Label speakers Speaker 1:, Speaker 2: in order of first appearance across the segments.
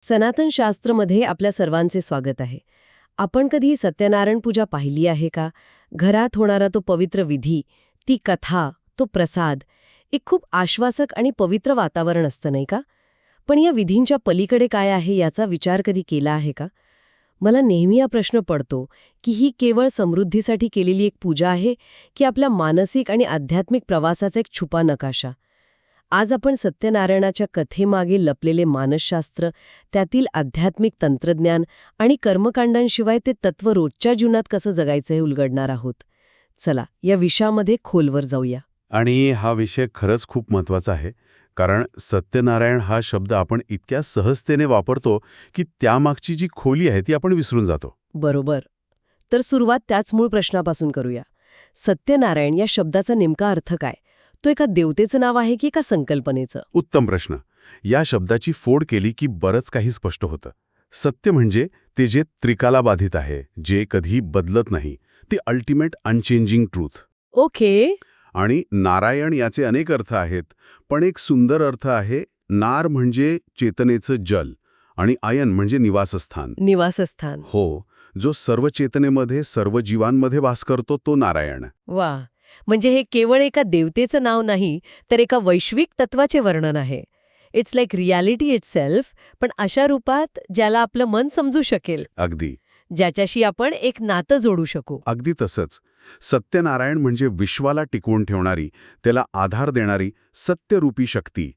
Speaker 1: सनातन शास्त्रमध्ये आपल्या सर्वांचे स्वागत आहे. आपण कधी सत्यनारायण पूजा पाहिली आहे का? घरात होणारा तो पवित्र विधी, ती कथा, तो प्रसाद, एक खूप आश्वासक आणि पवित्र वातावरण असतं नाही का? पण या विधींच्या पलीकडे काय आहे याचा विचार कधी केला आहे का? मला नेहमी हा प्रश्न पडतो की ही केवळ समृद्धीसाठी केलेली एक पूजा आहे की आपल्या मानसिक आणि आध्यात्मिक प्रवासाचा एक छुपा नकाशा. आज आपण सत्यनारायणाच्या कथेमागे लपलेले मानसशास्त्र, त्यातील आध्यात्मिक तंत्रज्ञान आणि कर्मकांडांशिवाय ते तत्त्व रोजच्या जीवनात कसं जगायचं हे उलगडणार आहोत. चला या विषयामध्ये खोलवर जाऊया.
Speaker 2: आणि हा विषय खरंच खूप महत्त्वाचा आहे, कारण सत्यनारायण हा शब्द आपण इतक्या सहजतेने वापरतो की त्यामागची जी खोली आहे ती आपण विसरून जातो.
Speaker 1: बरोबर. तर सुरुवात त्याच मूळ प्रश्नापासून करूया. सत्यनारायण या शब्दाचा नेमका अर्थ काय? तो एका देवतेचं नाव आहे की एका संकल्पनेचं?
Speaker 2: उत्तम प्रश्न. या शब्दाची फोड केली की बरंच काही स्पष्ट होतं. सत्य म्हणजे ते जे त्रिकालाबाधित आहे, जे कधी बदलत नाही, ते अल्टिमेट अनचेंजिंग ट्रूथ.
Speaker 1: ओके.
Speaker 2: आणि नारायण याचे अनेक अर्थ आहेत, पण एक सुंदर अर्थ आहे. नार म्हणजे चेतनेचं जल आणि आयन म्हणजे निवासस्थान.
Speaker 1: निवासस्थान.
Speaker 2: हो, जो सर्व चेतनेमध्ये, सर्व जीवांमध्ये वास करतो तो नारायण.
Speaker 1: वा. म्हणजे हे केवळ एका देवतेचं नाव नाही, तर एका वैश्विक तत्वाचे वर्णन आहे. इट्स लाईक रियालिटी इटसेल्फ, पण अशा रूपात ज्याला आपलं मन समजू शकेल,
Speaker 2: अगदी
Speaker 1: ज्याच्याशी आपण एक नातं जोडू शकू.
Speaker 2: अगदी तसंच. सत्यनारायण म्हणजे विश्वाला टिकवून ठेवणारी, त्याला आधार देणारी सत्यरूपी शक्ती.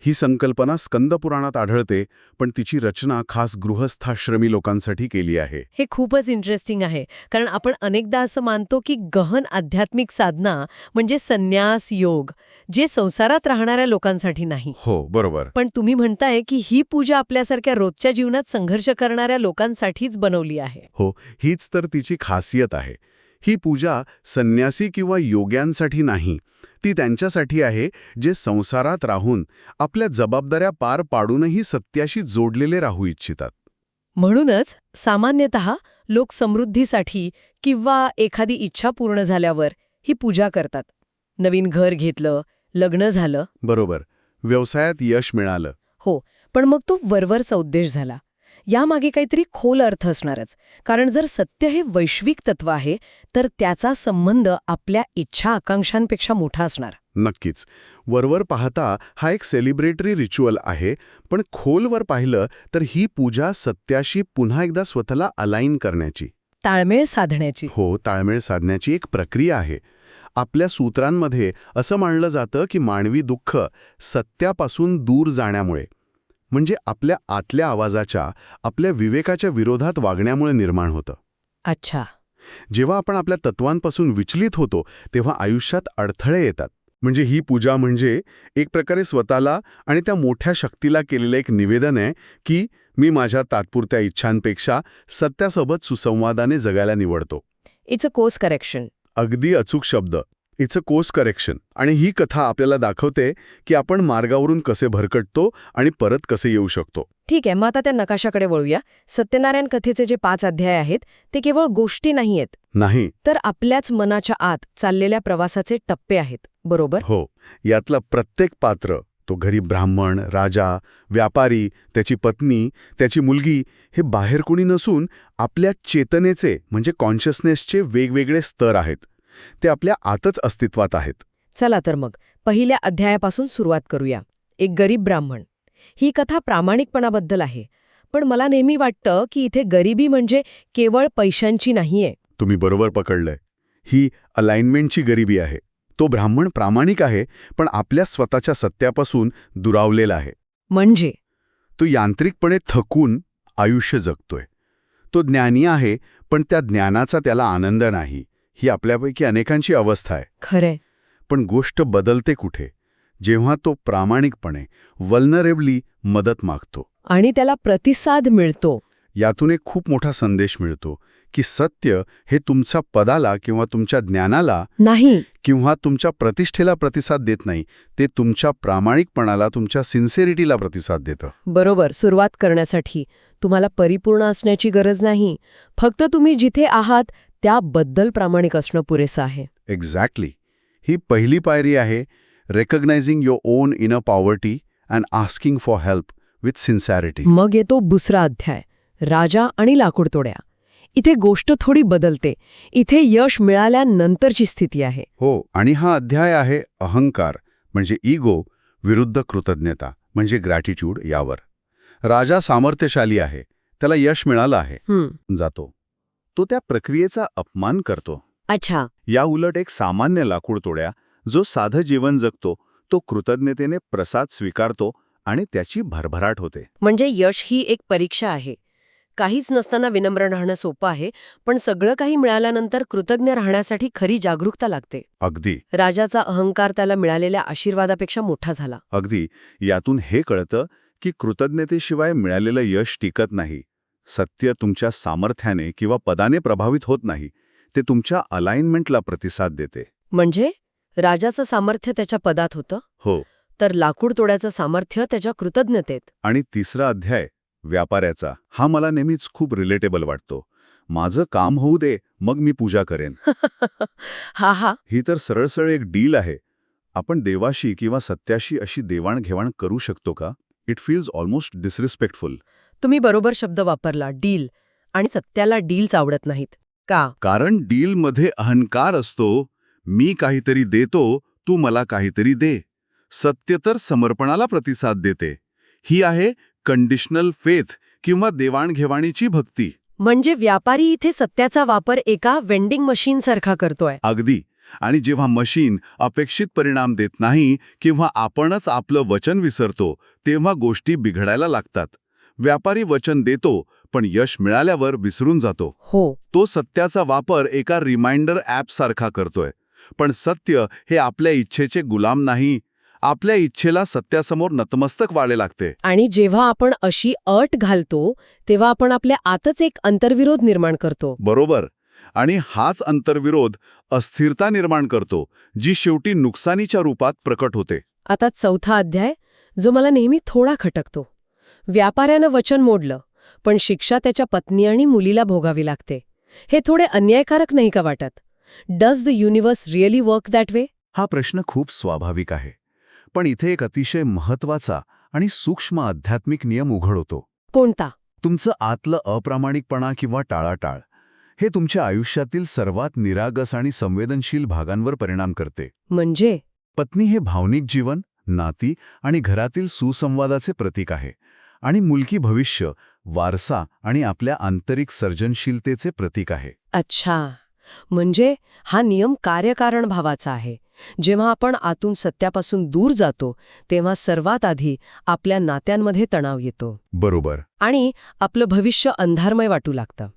Speaker 2: ही संकल्पना स्कंदपुराणात आढळते, पण तिची रचना खास गृहस्थाश्रमी लोकांसाठी केली आहे.
Speaker 1: हे खूपच इंटरेस्टिंग आहे, कारण आपण अनेकदा असं मानतो की गहन आध्यात्मिक साधना म्हणजे संन्यास योग, जे संसारात राहणाऱ्या लोकांसाठी नाही.
Speaker 2: हो, बरोबर.
Speaker 1: पण तुम्ही म्हणताय की ही पूजा आपल्यासारख्या रोजच्या जीवनात संघर्ष करणाऱ्या लोकांसाठीच बनवली आहे.
Speaker 2: हो, हीच तर तिची खासियत आहे. ही पूजा संन्यासी किंवा योग्यांसाठी नाही, ती त्यांच्यासाठी आहे जे संसारात राहून आपल्या जबाबदाऱ्या पार पाडूनही सत्याशी जोडलेले राहू इच्छितात.
Speaker 1: म्हणूनच सामान्यतः लोक समृद्धीसाठी किंवा एखादी इच्छा पूर्ण झाल्यावर ही पूजा करतात. नवीन घर घेतलं, लग्न झालं.
Speaker 2: बरोबर. व्यवसायात यश मिळालं.
Speaker 1: हो, पण मग तो वरवरचा उद्देश झाला. यामागे काहीतरी खोल अर्थ असणारच, कारण जर सत्य हे वैश्विक तत्व आहे तर त्याचा संबंध आपल्या इच्छा आकांक्षांपेक्षा मोठा असणार.
Speaker 2: नक्कीच. वरवर पाहता हा एक सेलिब्रेटरी रिच्युअल आहे, पण खोलवर पाहिलं तर ही पूजा सत्याशी पुन्हा एकदा स्वतःला अलाइन करण्याची,
Speaker 1: ताळमेळ साधण्याची.
Speaker 2: ताळमेळ साधण्याची एक प्रक्रिया आहे. आपल्या सूत्रांमध्ये असं मानलं जातं की मानवी दुःख सत्यापासून दूर जाण्यामुळे, म्हणजे आपल्या आतल्या आवाजाच्या, आपल्या विवेकाच्या विरोधात वागण्यामुळे निर्माण होतं.
Speaker 1: अच्छा.
Speaker 2: जेव्हा आपण आपल्या तत्वांपासून विचलित होतो तेव्हा आयुष्यात अडथळे येतात. म्हणजे ही पूजा म्हणजे एक प्रकारे स्वतःला आणि त्या मोठ्या शक्तीला केलेलं एक निवेदन आहे की मी माझ्या तात्पुरत्या इच्छांपेक्षा सत्यासोबत सुसंवादाने जगायला निवडतो.
Speaker 1: It's a course correction.
Speaker 2: अगदी अचूक शब्द. It's a course correction. आणि ही कथा आपल्याला दाखवते की आपण मार्गावरून कसे भरकटतो आणि परत कसे येऊ शकतो.
Speaker 1: ठीक आहे, मग आता त्या नकाशाकडे वळूया. सत्यनारायण कथेचे जे 5 अध्याय आहेत ते केवळ गोष्टी नाहीयेत,
Speaker 2: नाही
Speaker 1: तर आपल्याच मनाच्या आत चाललेल्या प्रवासाचे टप्पे आहेत, बरोबर?
Speaker 2: हो, यातला प्रत्येक पात्र, तो गरीब ब्राह्मण, राजा, व्यापारी, त्याची पत्नी, त्याची मुलगी, हे बाहेर कोणी नसून आपल्या चेतनेचे म्हणजे कॉन्शियसनेसचे वेगवेगळे स्तर आहेत. ते आपल्या आतच अस्तित्वात आहेत.
Speaker 1: चला तर मग पहिल्या अध्यायापासून सुरुवात करूया. एक गरीब ब्राह्मण. ही कथा प्रामाणिकपणाबद्दल आहे, पण मला नेहमी वाटतं की इथे गरिबी म्हणजे केवळ पैशांची नाहीये.
Speaker 2: तुम्ही बरोबर पकडलंय. ही अलाइनमेंटची गरिबी आहे. तो ब्राह्मण प्रामाणिक आहे, पण आपल्या स्वतःच्या सत्यापासून दुरावलेला आहे.
Speaker 1: म्हणजे
Speaker 2: तो यांत्रिकपणे थकून आयुष्य जगतोय. तो ज्ञानी आहे, पण त्या ज्ञानाचा त्याला आनंद नाही. ही आपल्यापैकी अनेकांची अवस्था आहे.
Speaker 1: खरंय.
Speaker 2: पण गोष्ट बदलते कुठे? जेव्हा तो प्रामाणिकपणे, वल्नरेबली मदत मागतो.
Speaker 1: आणि त्याला प्रतिसाद मिळतो.
Speaker 2: यातून एक खूप मोठा संदेश मिळतो की सत्य हे तुमच्या पदाला किंवा तुमच्या ज्ञानाला
Speaker 1: नाही,
Speaker 2: किंवा तुमच्या प्रतिष्ठेला प्रतिसाद देत नाही. ते तुमच्या प्रामाणिकपणाला, तुमच्या सिन्सिरिटीला प्रतिसाद देतं.
Speaker 1: बरोबर. सुरुवात करण्यासाठी तुम्हाला परिपूर्ण असण्याची गरज नाही, फक्त तुम्ही जिथे आहात त्याबद्दल प्रामाणिक असणं पुरेसं आहे.
Speaker 2: एक्झॅक्टली. ही पहिली पायरी आहे. Recognising your own inner poverty and asking for help with sincerity.
Speaker 1: मग येतो दुसरा अध्याय, राजा आणि लाकूडतोड्या. इथे गोष्ट थोडी बदलते. इथे यश मिळाल्यानंतरची स्थिती आहे.
Speaker 2: हो, आणि हा अध्याय आहे अहंकार म्हणजे इगो विरुद्ध कृतज्ञता म्हणजे ग्रॅटिट्यूड यावर. राजा सामर्थ्यशाली आहे, त्याला यश मिळालं आहे, जातो. तो त्या प्रक्रियेचा अपमान करतो.
Speaker 1: अच्छा.
Speaker 2: या उलट एक सामान्य लाकूडतोड्या जो साधं जीवन जगतो तो कृतज्ञतेने प्रसाद स्वीकारतो आणि त्याची भरभराट होते.
Speaker 1: म्हणजे यश ही एक परीक्षा आहे. काहीच नसताना विनम्र राहणं सोपं आहे, पण सगळं काही मिळाल्यानंतर कृतज्ञ राहण्यासाठी खरी जागरूकता लागते.
Speaker 2: अगदी
Speaker 1: राजाचा अहंकार त्याला मिळालेल्या आशीर्वादापेक्षा मोठा झाला.
Speaker 2: अगदी. यातून हे कळतं की कृतज्ञतेशिवाय मिळालेलं यश टिकत नाही. सत्य तुमच्या सामर्थ्याने किंवा पदाने प्रभावित होत नाही, ते तुमच्या अलाइनमेंटला प्रतिसाद देते.
Speaker 1: म्हणजे राजाचं सामर्थ्य त्याच्या पदात होतं,
Speaker 2: हो.
Speaker 1: तर लाकूड तोड्याचं सामर्थ्य त्याच्या कृतज्ञतेत.
Speaker 2: आणि तिसरा अध्याय व्यापाऱ्याचा, हा मला नेहमीच खूप रिलेटेबल वाटतो. माझं काम होऊ दे, मग मी पूजा करेन.
Speaker 1: हा
Speaker 2: ही तर सरळ एक डील आहे. आपण देवाशी किंवा सत्याशी अशी देवाणघेवाण करू शकतो का? It feels almost disrespectful.
Speaker 1: तुम्ही बरोबर शब्द वापरला, डील. आणि सत्याला डील्स आवडत नाहीत. का?
Speaker 2: कारण डीलमध्ये अहंकार असतो. मी काहीतरी देतो, तू मला काहीतरी दे. सत्य तर समर्पणाला प्रतिसाद देते. ही आहे कंडिशनल फेथ किंवा देवाणघेवाणीची भक्ती.
Speaker 1: म्हणजे व्यापारी इथे सत्याचा वापर एका वेंडिंग मशीनसारखा करतोय.
Speaker 2: अगदी. आणि जेव्हा मशीन अपेक्षित परिणाम देत नाही किंवा आपणच आपलं वचन विसरतो, तेव्हा गोष्टी बिघडायला लागतात. व्यापारी वचन देतो, पण यश मिळाल्यावर विसरून जातो.
Speaker 1: हो.
Speaker 2: तो सत्याचा वापर एका रिमाइंडर ॲपसारखा करतोय. पण सत्य हे आपल्या इच्छेचे गुलाम नाही. आपल्या इच्छेला सत्यासमोर नतमस्तक व्हावे लागते.
Speaker 1: आणि जेव्हा आपण अशी अट घालतो, तेव्हा आपण आपल्या आतच एक अंतर्विरोध निर्माण करतो.
Speaker 2: बरोबर. आणि हाच अंतर्विरोध अस्थिरता निर्माण करतो, जी शेवटी नुकसानीच्या रूपात प्रकट होते.
Speaker 1: आता चौथा अध्याय, जो मला नेहमी थोडा खटकतो. व्यापाऱ्यानं वचन मोडलं, पण शिक्षा त्याच्या पत्नी आणि मुलीला भोगावी लागते. हे थोडे अन्यायकारक नाही का वाटत? Does the universe really work that way?
Speaker 2: हा प्रश्न खूप स्वाभाविक आहे. पण इथे एक अतिशय महत्वाचा आणि सूक्ष्म आध्यात्मिक नियम उघड होतो.
Speaker 1: कोणता?
Speaker 2: तुमचं आतलं अप्रामाणिकपणा किंवा टाळाटाळ हे तुमच्या आयुष्यातील सर्वात निरागस आणि संवेदनशील भागांवर परिणाम करते.
Speaker 1: म्हणजे
Speaker 2: पत्नी हे भावनिक जीवन, नाती आणि घरातील सुसंवादाचे प्रतीक आहे. आणि मुलगी भविष्य, वारसा आणि आपल्या आंतरिक सर्जनशीलतेचे प्रतीक आहे.
Speaker 1: अच्छा. म्हणजे हा नियम कार्यकारण भावाचा आहे. जेव्हा आपण आतून सत्यापासून दूर जातो, तेव्हा सर्वात आधी आपल्या नात्यांमध्ये तणाव येतो.
Speaker 2: बरोबर.
Speaker 1: आणि आपलं भविष्य अंधारमय वाटू लागतं.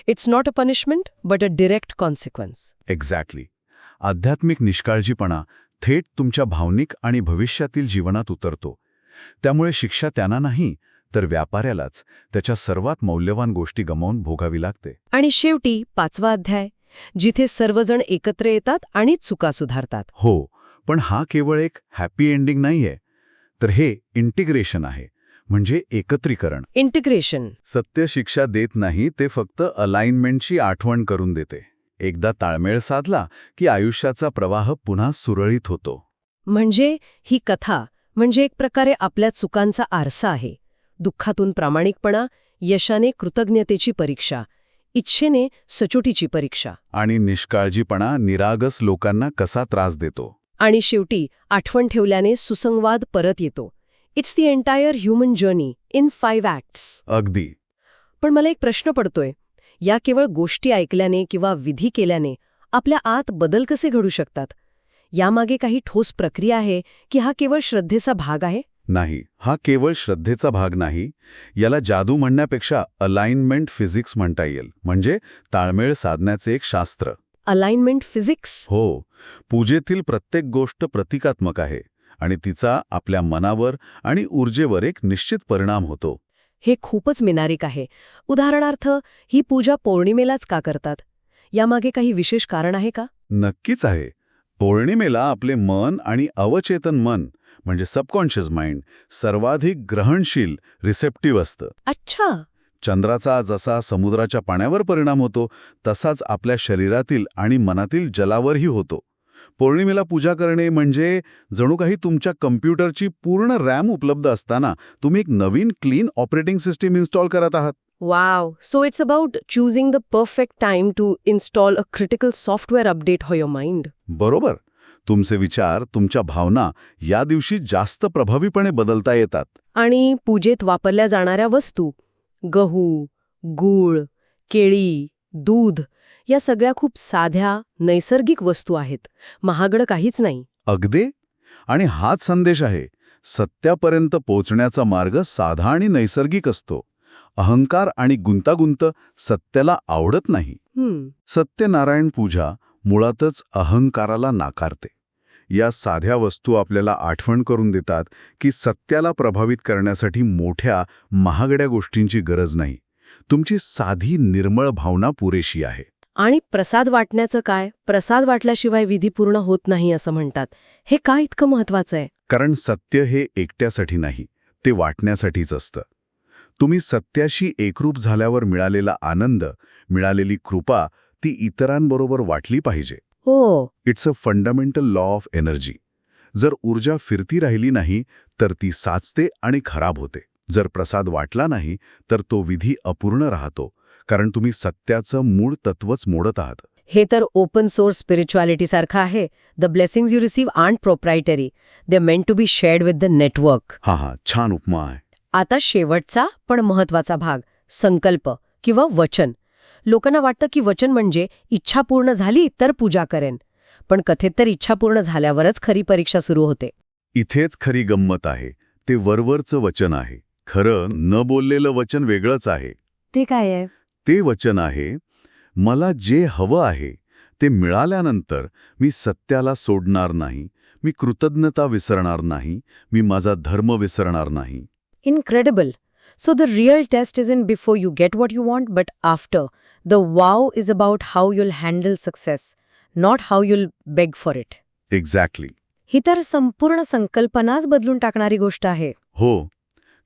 Speaker 1: It's not a punishment, but a direct consequence.
Speaker 2: Exactly. आध्यात्मिक निष्काळजीपणा थेट तुमच्या भावनिक आणि भविष्यातील जीवनात उतरतो. त्यामुळे शिक्षा त्यांना नाही, तर व्यापाऱ्यालाच त्याच्या सर्वात मौल्यवान गोष्टी गमावून भोगावी लागते.
Speaker 1: आणि शेवटी पाचवा अध्याय, जिथे सर्वजण एकत्र येतात आणि चुका सुधारतात.
Speaker 2: हो, पण हा केवळ एक हॅपी एंडिंग नाहीये, तर हे इंटिग्रेशन आहे. म्हणजे एकत्रीकरण.
Speaker 1: इंटिग्रेशन.
Speaker 2: सत्य शिक्षा देत नाही, ते फक्त अलाइनमेंटची आठवण करून देते. एकदा ताळमेळ साधला की आयुष्याचा प्रवाह पुन्हा सुरळीत होतो.
Speaker 1: म्हणजे ही कथा म्हणजे एक प्रकारे आपल्या चुकांचा आरसा आहे. दुःखातून प्रामाणिकपणा, यशाने कृतज्ञतेची परीक्षा, इच्छेने सचोटीची परीक्षा.
Speaker 2: आणि निष्काळजीपणा निरागस लोकांना कसा त्रास देतो.
Speaker 1: आणि शेवटी आठवण ठेवल्याने सुसंवाद परत येतो. It's the entire human journey in 5 acts.
Speaker 2: अगदी.
Speaker 1: पण मला एक प्रश्न पडतोय, या केवळ गोष्टी ऐकल्याने किंवा विधी केल्याने आपल्या आत बदल कसे घडू शकतात? यामागे काही ठोस प्रक्रिया आहे की हा केवळ श्रद्धेचा भाग आहे?
Speaker 2: नाही, हा केवळ श्रद्धेचा भाग नाही. याला जादू म्हणण्यापेक्षा अलाइनमेंट फिजिक्स म्हणता येईल. म्हणजे ताळमेळ साधण्याचे एक शास्त्र.
Speaker 1: Alignment physics?
Speaker 2: हो. पूजेतील प्रत्येक गोष्ट प्रतिकात्मक आहे आणि तिचा आपल्या मनावर आणि ऊर्जेवर एक निश्चित परिणाम होतो.
Speaker 1: हे खूपच मिनारिक आहे. उदाहरणार्थ, ही पूजा पौर्णिमेलाच का करतात? यामागे काही विशेष कारण आहे का?
Speaker 2: नक्कीच आहे. पौर्णिमेला आपले मन आणि अवचेतन मन म्हणजे सबकॉन्शियस माइंड सर्वाधिक ग्रहणशील, रिसेप्टिव्ह असतं.
Speaker 1: अच्छा.
Speaker 2: चंद्राचा जसा समुद्राच्या पाण्यावर परिणाम होतो, तसाच आपल्या शरीरातील आणि मनातील जलावरही होतो. पौर्णिमेला पूजा करणे म्हणजे जणू काही तुमच्या कम्प्युटरची पूर्ण रॅम उपलब्ध असताना तुम्ही एक नवीन क्लीन ऑपरेटिंग सिस्टीम इन्स्टॉल करत आहात.
Speaker 1: Wow. So it's about choosing the perfect time to install a critical software update for your mind.
Speaker 2: बरोबर. तुमचे विचार, तुमच्या भावना या दिवशी जास्त प्रभावीपणे बदलता येतात.
Speaker 1: आणि पूजेत वापरल्या जाणाऱ्या वस्तू गहू, गूळ, केळी, दूध या सगळ्या खूप साध्या, नैसर्गिक वस्तू आहेत. महागडं काहीच नाही.
Speaker 2: अगदी. आणि हाच संदेश आहे. सत्यापर्यंत पोहोचण्याचा मार्ग साधा आणि नैसर्गिक असतो. अहंकार आणि गुंतागुंत सत्याला आवडत नाही. सत्यनारायण पूजा मुळातच अहंकाराला नाकारते. या साध्या वस्तू आपल्याला आठवण करून देतात की सत्याला प्रभावित करण्यासाठी मोठ्या, महागड्या गोष्टींची गरज नाही. तुमची साधी, निर्मळ भावना पुरेशी आहे.
Speaker 1: आणि प्रसाद वाटण्याचं काय? प्रसाद वाटल्याशिवाय विधी पूर्ण होत नाही असं म्हणतात. हे का इतकं महत्वाचं आहे?
Speaker 2: कारण सत्य हे एकट्यासाठी नाही, ते वाटण्यासाठीच असतं. तुम्ही सत्याशी एकरूप झाल्यावर मिळालेला आनंद, मिळालेली कृपा ती इतरांबरोबर वाटली पाहिजे.
Speaker 1: हो.
Speaker 2: It's a fundamental law of energy. जर ऊर्जा फिरती राहिली नाही तर ती साचते आणि खराब होते. जर प्रसाद वाटला नाही तर तो विधी अपूर्ण राहतो, कारण तुम्ही सत्याचं मूळ तत्वच मोडत आहात.
Speaker 1: हे तर ओपन सोर्स स्पिरिच्युअलिटी सारखं आहे. The blessings you receive aren't proprietary, they meant to be shared with the network.
Speaker 2: हा छान उपमा आहे.
Speaker 1: आता शेवटचा पण महत्वाचा भाग, संकल्प किंवा वचन. लोकांना वाटतं की वचन म्हणजे इच्छा पूर्ण झाली तर पूजा करेन, पण कथेत तर इच्छा पूर्ण झाल्यावरच खरी परीक्षा सुरू होते.
Speaker 2: इथेच खरी गंमत आहे. ते वरवरचं वचन आहे. खरं न बोललेलं वचन वेगळंच आहे.
Speaker 1: ते काय आहे?
Speaker 2: ते वचन आहे, मला जे हवं आहे ते मिळाल्यानंतर मी सत्याला सोडणार नाही, मी कृतज्ञता विसरणार नाही, मी माझा धर्म विसरणार नाही.
Speaker 1: Incredible. So the real test isn't before you get what you want, but after. The wow is about how you'll handle success, not how you'll beg for it.
Speaker 2: Exactly.
Speaker 1: ही तर संपूर्ण संकल्पनाच बदलून टाकणारी गोष्ट आहे.
Speaker 2: हो,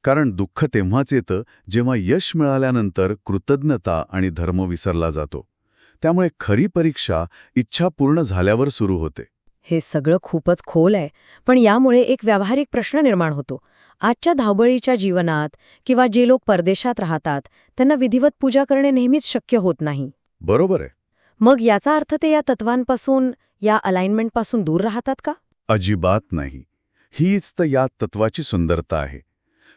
Speaker 2: कारण दुःख तेव्हाच येतं जेव्हा यश मिळाल्यानंतर कृतज्ञता आणि धर्म विसरला जातो. त्यामुळे खरी परीक्षा इच्छा पूर्ण झाल्यावर सुरू होते.
Speaker 1: हे सगळं खूपच खोल आहे, पण यामुळे एक व्यावहारिक प्रश्न निर्माण होतो. आजच्या धावपळीच्या जीवनात किंवा जे लोक परदेशात राहतात त्यांना विधिवत पूजा करणे नेहमीच शक्य होत नाही.
Speaker 2: बरोबर आहे.
Speaker 1: मग याचा अर्थ ते या तत्वांपासून, या अलाइनमेंटपासून दूर राहतात का?
Speaker 2: अजिबात नाही. हीच तर या तत्वाची सुंदरता आहे.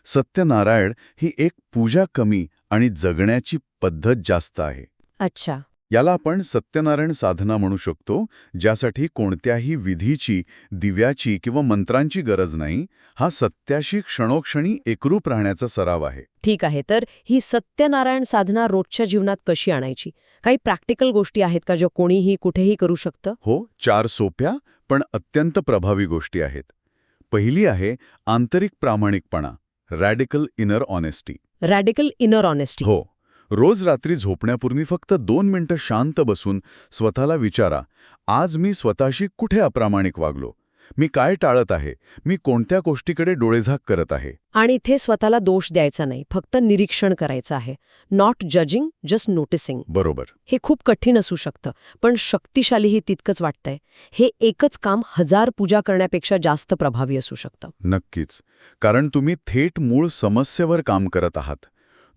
Speaker 2: सत्यनारायण ही एक पूजा कमी आणि जगण्याची पद्धत जास्त आहे.
Speaker 1: अच्छा.
Speaker 2: याला आपण सत्यनारायण साधना म्हणू शकतो, ज्यासाठी कोणत्याही विधीची, दिव्याची किंवा मंत्रांची गरज नाही. हा सत्याशी क्षणोक्षणी एकरूप राहण्याचा सराव आहे.
Speaker 1: ठीक आहे, तर ही सत्यनारायण साधना रोजच्या जीवनात कशी आणायची? काही प्रॅक्टिकल गोष्टी आहेत का ज्या कोणीही कुठेही करू शकतं?
Speaker 2: हो, 4 सोप्या पण अत्यंत प्रभावी गोष्टी आहेत. पहिली आहे आंतरिक प्रामाणिकपणा, radical inner honesty.
Speaker 1: Radical inner honesty.
Speaker 2: हो. रोज रात्री झोपण्यापूर्वी फक्त 2 मिनिटं शांत बसून स्वतःला विचारा, आज मी स्वतःशी कुठे अप्रामाणिक वागलो? मी काय टाळत आहे? मी कोणत्या गोष्टीकडे डोळेझाक करत आहे?
Speaker 1: आणि इथे स्वतःला दोष द्यायचा नाही, फक्त निरीक्षण करायचं आहे. Not judging, just noticing.
Speaker 2: बरोबर.
Speaker 1: हे खूप कठीण असू शकतं, पण शक्तिशालीही तितकंच वाटतंय. हे एकच काम 1000 पूजा करण्यापेक्षा जास्त प्रभावी असू शकतं.
Speaker 2: नक्कीच. कारण तुम्ही थेट मूळ समस्येवर काम करत आहात.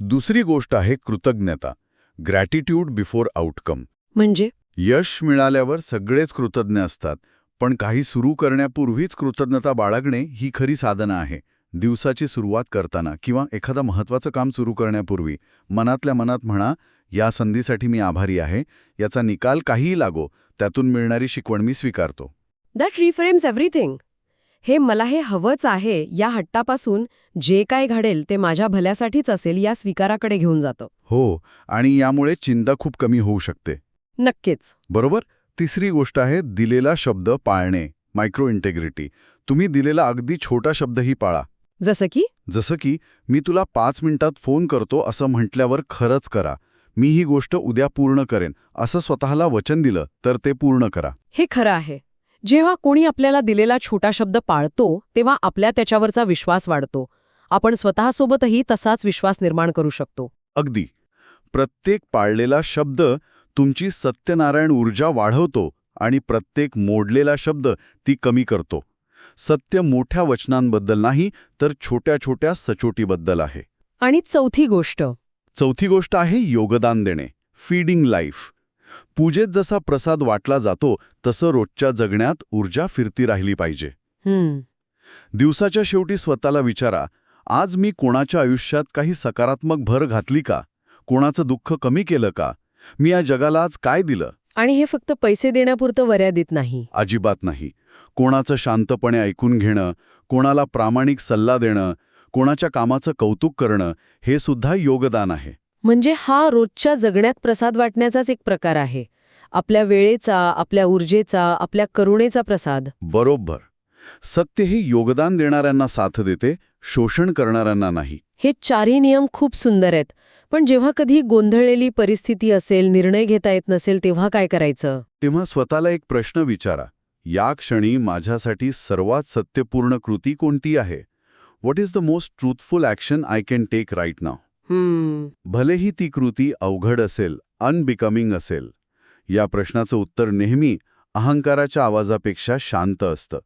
Speaker 2: दुसरी गोष्ट आहे कृतज्ञता, ग्रॅटिट्यूड बिफोर आउटकम.
Speaker 1: म्हणजे
Speaker 2: यश मिळाल्यावर सगळेच कृतज्ञ असतात, पण काही सुरू करण्यापूर्वीच कृतज्ञता बाळगणे ही खरी साधना आहे. दिवसाची सुरुवात करताना किंवा एखादा महत्त्वाचं काम सुरू करण्यापूर्वी मनातल्या मनात म्हणा, या संधीसाठी मी आभारी आहे, याचा निकाल काहीही लागो, त्यातून मिळणारी शिकवण मी स्वीकारतो.
Speaker 1: That reframes everything. हे मला हे हवंच आहे या हट्टापासून जे काय घडेल ते माझ्या भल्यासाठीच असेल या स्वीकाराकडे घेऊन जातं.
Speaker 2: हो, आणि यामुळे चिंता खूप कमी होऊ शकते.
Speaker 1: नक्कीच.
Speaker 2: बरोबर. तिसरी गोष्ट आहे दिलेला शब्द पाळणे, मायक्रो इंटेग्रिटी. तुम्ही दिलेला अगदी छोटा शब्दही पाळा.
Speaker 1: जसं की
Speaker 2: मी तुला 5 मिनिटात फोन करतो असं म्हटल्यावर खरंच करा. मी ही गोष्ट उद्या पूर्ण करेन असं स्वतःला वचन दिलं तर ते पूर्ण करा.
Speaker 1: हे खरं आहे. जेव्हा कोणी आपल्याला दिलेला छोटा शब्द पाळतो तेव्हा आपल्या त्याच्यावरचा विश्वास वाढतो. आपण स्वतःसोबतही तसाच विश्वास निर्माण करू शकतो.
Speaker 2: अगदी. प्रत्येक पाळलेला शब्द तुमची सत्यनारायण ऊर्जा वाढवतो आणि प्रत्येक मोडलेला शब्द ती कमी करतो. सत्य मोठ्या वचनांबद्दल नाही, तर छोट्या छोट्या सचोटीबद्दल आहे.
Speaker 1: आणि चौथी गोष्ट
Speaker 2: आहे योगदान देणे, फीडिंग लाईफ. पूजेत जसा प्रसाद वाटला जातो तसं रोजच्या जगण्यात ऊर्जा फिरती राहिली पाहिजे. दिवसाच्या शेवटी स्वतःला विचारा, आज मी कोणाच्या आयुष्यात काही सकारात्मक भर घातली का? कोणाचं दुःख कमी केलं का? मी या जगाला आज काय दिलं?
Speaker 1: आणि हे फक्त पैसे देण्यापुरतं मर्यादित नाही.
Speaker 2: अजिबात नाही. कोणाचं शांतपणे ऐकून घेणं, कोणाला प्रामाणिक सल्ला देणं, कोणाच्या कामाचं कौतुक करणं, हे सुद्धा योगदान आहे.
Speaker 1: म्हणजे हा रोजच्या जगण्यात प्रसाद वाटण्याचाच एक प्रकार आहे. आपल्या वेळेचा, आपल्या ऊर्जेचा, आपल्या करुणेचा प्रसाद.
Speaker 2: बरोबर. सत्य हे योगदान देणाऱ्यांना साथ देते, शोषण करणाऱ्यांना नाही.
Speaker 1: हे चारही नियम खूप सुंदर आहेत. पण जेव्हा कधी गोंधळलेली परिस्थिती असेल, निर्णय घेता येत नसेल, तेव्हा काय करायचं?
Speaker 2: तेव्हा स्वतःला एक प्रश्न विचारा. या क्षणी माझ्यासाठी सर्वात सत्यपूर्ण कृती कोणती आहे? What is the most truthful action I can take right now? भलेही ती कृती अवघड असेल, अनबिकमिंग असेल. या प्रश्नाचं उत्तर नेहमी अहंकाराच्या आवाजापेक्षा शांत असतं.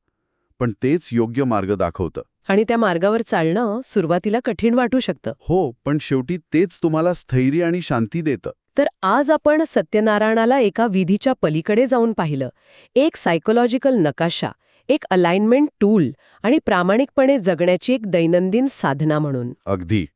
Speaker 2: पण तेच योग्य मार्ग दाखवतं.
Speaker 1: आणि त्या मार्गावर चालणं सुरुवातीला कठीण वाटू शकतं.
Speaker 2: हो, पण शेवटी तेच तुम्हाला स्थैर्य आणि शांती देतं.
Speaker 1: तर आज आपण सत्यनारायणाला एका विधीच्या पलीकडे जाऊन पाहिलं. एक सायकोलॉजिकल नकाशा, एक अलाइनमेंट टूल आणि प्रामाणिकपणे जगण्याची एक दैनंदिन साधना म्हणून.
Speaker 2: अगदी.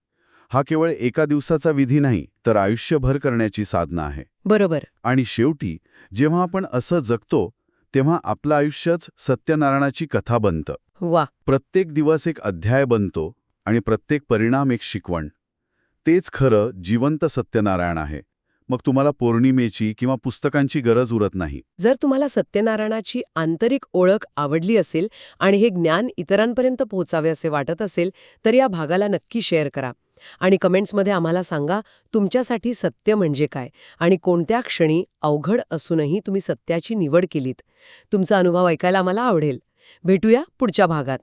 Speaker 2: हा केवळ एका दिवसाचा विधी नाही, तर आयुष्यभर करण्याची साधना आहे.
Speaker 1: बरोबर.
Speaker 2: आणि शेवटी जेव्हा आपण असं जगतो, तेव्हा आपलं आयुष्यच सत्यनारायणाची कथा बनतं.
Speaker 1: वा.
Speaker 2: प्रत्येक दिवस एक अध्याय बनतो आणि प्रत्येक परिणाम एक शिकवण. तेच खरं जिवंत सत्यनारायण आहे. मग तुम्हाला पौर्णिमेची किंवा पुस्तकांची गरज उरत नाही.
Speaker 1: जर तुम्हाला सत्यनारायणाची आंतरिक ओळख आवडली असेल आणि हे ज्ञान इतरांपर्यंत पोहोचावे असे वाटत असेल, तर या भागाला नक्की शेअर करा. आणि कमेंट्समध्ये आम्हाला सांगा, तुमच्यासाठी सत्य म्हणजे काय आणि कोणत्या क्षणी अवघड असूनही तुम्ही सत्याची निवड केलीत. तुमचा अनुभव ऐकायला आम्हाला आवडेल. भेटूया पुढच्या भागात.